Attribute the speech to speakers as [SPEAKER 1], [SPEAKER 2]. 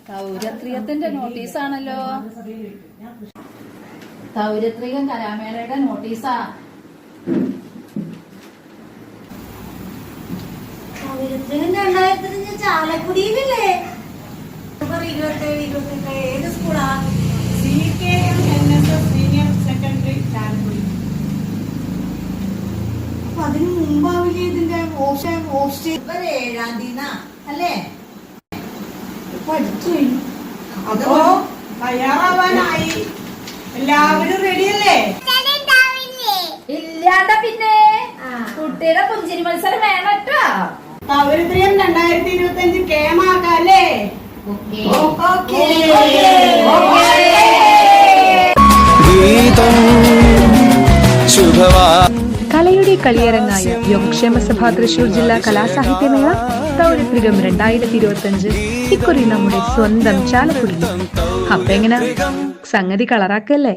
[SPEAKER 1] തൗരത്രിയത്തിന്റെ നോട്ടീസാണല്ലോ. തൗരത്രികം കലാമേളയുടെ നോട്ടീസാ.
[SPEAKER 2] തൗരത്രികം 2005 ചാലക്കുടിയിലല്ലേ? 27 ഏത് സ്കൂളാ?
[SPEAKER 3] CKM senior secondary Chalakudy.
[SPEAKER 2] അപ്പൊ അതിന് മുമ്പാവില്ലേ ഇതിന്റെ ഓപ്ഷൻ 7-ാം തീയതി അല്ലേ? പഠിച്ചു
[SPEAKER 3] അതോ തയ്യാറാവാനായി എല്ലാവരും റെഡിയല്ലേ?
[SPEAKER 1] ഇല്ലാണ്ട പിന്നെ കുട്ടിയുടെ പുഞ്ചിരി മത്സരം വേണട്ടോ.
[SPEAKER 3] തൗരത്രിയം 2025 കേമാക്കല്ലേ?
[SPEAKER 4] കലയുടെ കളിയരങ്ങായ യോഗക്ഷേമ സഭ തൃശൂർ ജില്ലാ കലാസാഹിത്യമേള തൗരത്രികം 2025 ഇക്കുറി നമ്മുടെ സ്വന്തം ചാലക്കുടിയിൽ. അപ്പൊ എങ്ങനെ സംഗതി കളറാക്കല്ലേ?